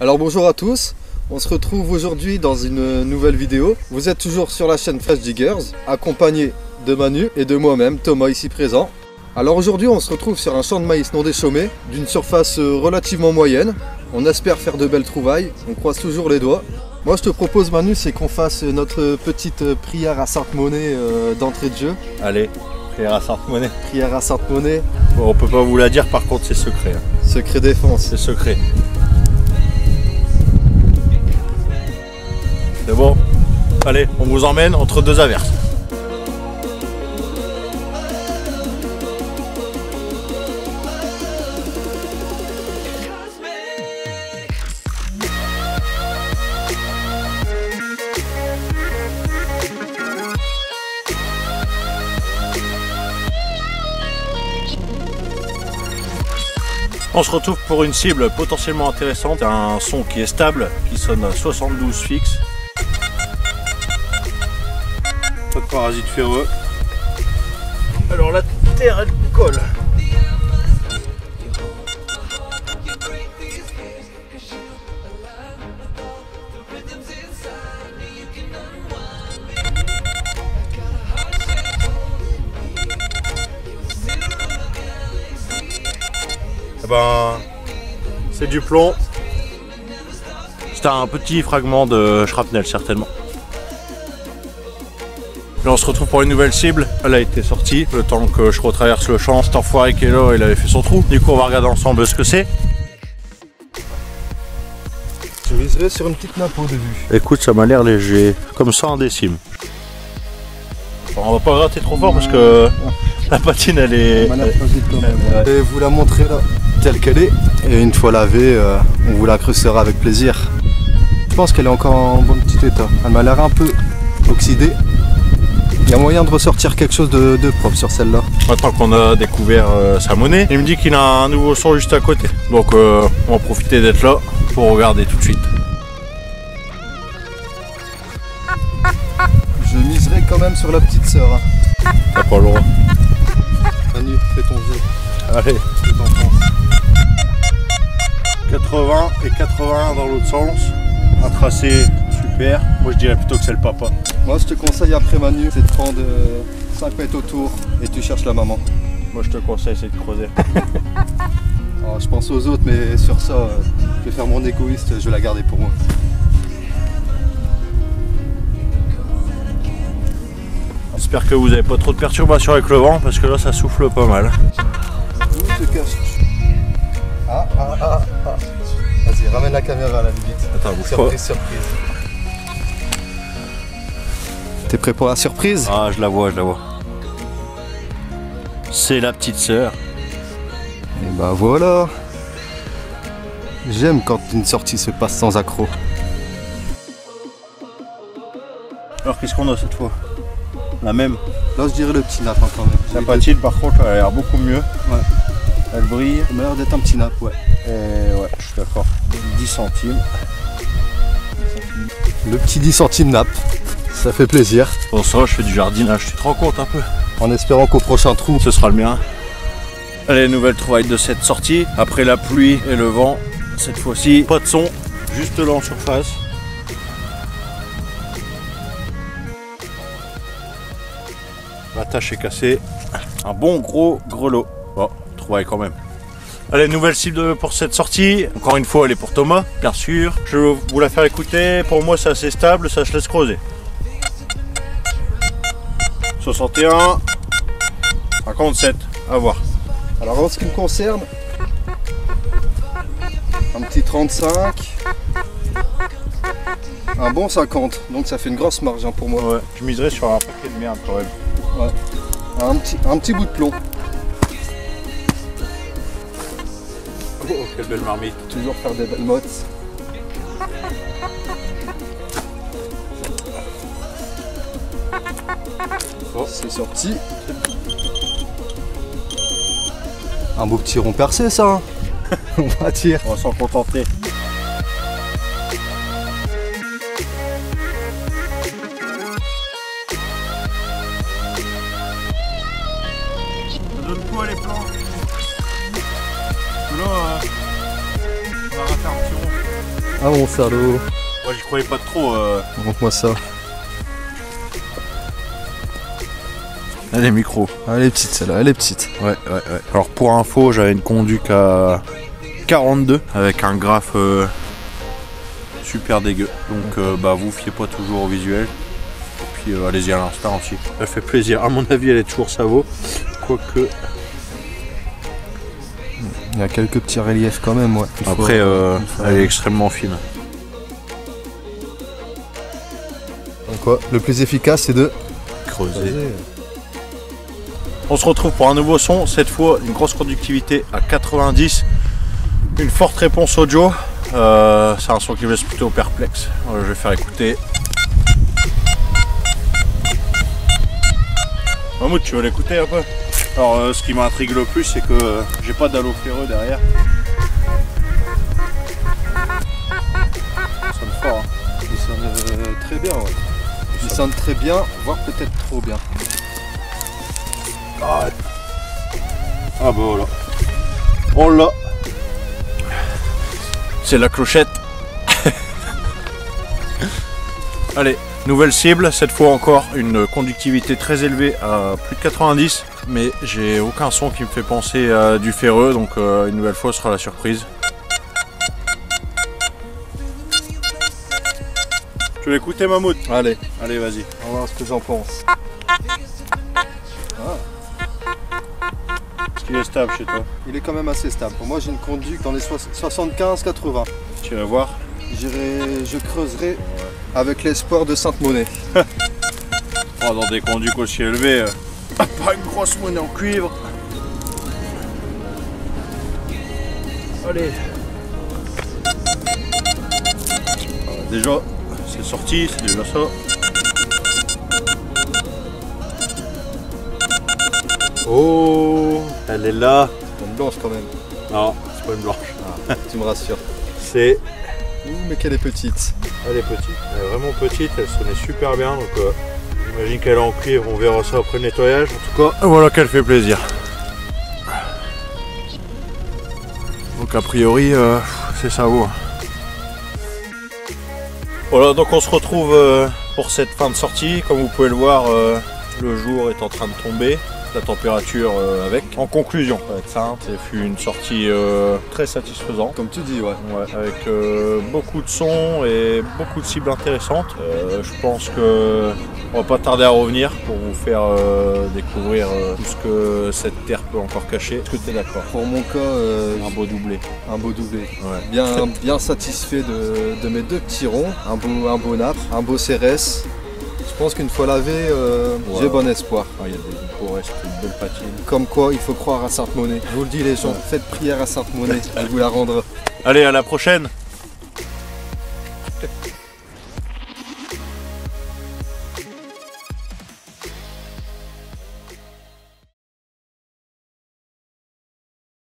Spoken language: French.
Alors bonjour à tous, on se retrouve aujourd'hui dans une nouvelle vidéo. Vous êtes toujours sur la chaîne Fresh Diggers, accompagné de Manu et de moi-même, Thomas ici présent. Alors aujourd'hui on se retrouve sur un champ de maïs non déchaumé, d'une surface relativement moyenne. On espère faire de belles trouvailles, on croise toujours les doigts. Moi je te propose Manu, c'est qu'on fasse notre petite prière à Sainte-Monnaie d'entrée de jeu. Allez, prière à Sainte-Monnaie. Prière à Sainte-Monnaie. Bon, on peut pas vous la dire, par contre c'est secret. Secret défense. C'est secret. C'est bon. Allez, on vous emmène entre deux averses. On se retrouve pour une cible potentiellement intéressante, un son qui est stable, qui sonne à 72 fixe. Pas de parasites ferreux. Alors la terre elle colle. C'est du plomb. C'est un petit fragment de shrapnel certainement. Là on se retrouve pour une nouvelle cible. Elle a été sortie. Le temps que je retraverse le champ, cet enfoiré qui est là, il avait fait son trou. Du coup on va regarder ensemble ce que c'est. Je miserais sur une petite nappe au début. Écoute, ça m'a l'air léger, comme ça en décime. On va pas gratter trop fort parce que la patine elle est... Je vais vous la montrer là, telle qu'elle est. Et une fois lavée, on vous la creusera avec plaisir. Je pense qu'elle est encore en bon petit état. Elle m'a l'air un peu oxydée. Il y a moyen de ressortir quelque chose de propre sur celle-là. Maintenant qu'on a découvert sa monnaie, il me dit qu'il a un nouveau son juste à côté. Donc on va profiter d'être là pour regarder tout de suite. Je miserai quand même sur la petite sœur. Hein. T'as pas le droit. Manu, fais ton jeu. Allez. Fais ton sens. 80 et 81 dans l'autre sens. Un tracé super. Moi je dirais plutôt que c'est le papa. Moi je te conseille après Manu, c'est de prendre 5 mètres autour et tu cherches la maman. Moi je te conseille c'est de creuser. Alors, je pense aux autres mais sur ça, je vais faire mon égoïste, je vais la garder pour moi. J'espère que vous n'avez pas trop de perturbations avec le vent parce que là ça souffle pas mal. Où te caches-tu? Ah. Vas-y, ramène la caméra à la limite. Attends, bouge surprise. T'es prêt pour la surprise? Ah, je la vois. C'est la petite sœur. Et bah voilà. J'aime quand une sortie se passe sans accroc. Alors qu'est-ce qu'on a cette fois? La même. Là je dirais le petit nappe hein, quand même. La patine par contre elle a l'air beaucoup mieux. Ouais. Elle brille. Ça m'a l'air d'être un petit nappe, ouais. Et ouais, je suis d'accord. 10 centimes. Le petit 10 centimes nappe. Ça fait plaisir. Bon ça, je fais du jardinage, tu te rends compte un peu? En espérant qu'au prochain trou, ce sera le mien. Allez, nouvelle trouvaille de cette sortie. Après la pluie et le vent, cette fois-ci, pas de son, juste là en surface. La tâche est cassée. Un bon gros grelot. Bon, trouvaille quand même. Allez, nouvelle cible pour cette sortie. Encore une fois, elle est pour Thomas, bien sûr. Je vais vous la faire écouter. Pour moi, c'est assez stable, ça se laisse creuser. 61, 57, à voir. alors en ce qui me concerne, un petit 35, un bon 50, donc ça fait une grosse marge hein, pour moi. Ouais, je miserais sur un paquet de merde quand même. Ouais. Un petit bout de plomb. Oh, quelle belle marmite. Toujours faire des belles mottes. Oh, c'est sorti. Un beau petit rond percé ça. Hein. On va dire. On va s'en contenter. Ça donne quoi les plans? Là, on va rater un petit rond. Ah mon salaud. Moi j'y croyais pas trop. Montre-moi ça. Elle est micro. Ah, elle est petite celle-là, elle est petite. Ouais. Alors pour info, j'avais une conduite à 42 avec un graphe super dégueu. Donc bah vous fiez pas toujours au visuel. Et puis allez-y à l'instant aussi. Elle fait plaisir. À mon avis, elle est toujours ça vaut. Quoique. Il y a quelques petits reliefs quand même, ouais. Après, elle est extrêmement fine. Donc quoi, le plus efficace c'est de Creuser. On se retrouve pour un nouveau son, cette fois une grosse conductivité à 90, une forte réponse audio. C'est un son qui me laisse plutôt perplexe. Je vais faire écouter. Mahmoud, tu veux l'écouter un peu? Alors ce qui m'intrigue le plus, c'est que j'ai pas d'halo ferreux derrière. Ça sonne fort. Hein. Il sonne très bien, ouais. Il sonne très bien, voire peut-être trop bien. Ah bah voilà. On l'a. C'est la clochette. Allez, nouvelle cible, cette fois encore une conductivité très élevée à plus de 90. Mais j'ai aucun son qui me fait penser à du ferreux, donc une nouvelle fois ce sera la surprise. Tu veux l'écouter Mahmoud? Allez, Allez vas-y. on va voir ce que j'en pense. Est-ce qu'il est stable chez toi? Il est quand même assez stable. Pour moi j'ai une conduite dans les 75-80. Tu vas voir. Je creuserai avec l'espoir de Sainte-Monnaie. Oh, dans des conduites aussi élevées, pas une grosse monnaie en cuivre. Allez. Déjà, c'est sorti, c'est déjà ça. Oh, elle est là. C'est une blanche quand même. Non, c'est pas une blanche. Ah, tu me rassures. C'est... Ouh, mais qu'elle est petite. Elle est petite. Elle est vraiment petite, elle sonnait super bien. Donc j'imagine qu'elle est en cuivre, on verra ça après le nettoyage. En tout cas, voilà qu'elle fait plaisir. Donc a priori, c'est ça vaut. Voilà, donc on se retrouve pour cette fin de sortie. Comme vous pouvez le voir, le jour est en train de tomber. La température avec. En conclusion, ça va être simple, ça fut une sortie très satisfaisante. Comme tu dis, ouais. Avec beaucoup de sons et beaucoup de cibles intéressantes. Je pense que on va pas tarder à revenir pour vous faire découvrir tout ce que cette terre peut encore cacher. Est-ce que tu es d'accord? Pour mon cas, Un beau doublé. un beau doublé. Ouais. Bien satisfait de mes deux petits ronds. Un beau nappe, un beau CRS. Je pense qu'une fois lavé, j'ai bon espoir. Il y a des beaux restes, une belle patine. Comme quoi, il faut croire à Sainte-Monnaie. Je vous le dis les gens, faites prière à Sainte-Monnaie, elle vous la rendra. Allez, à la prochaine!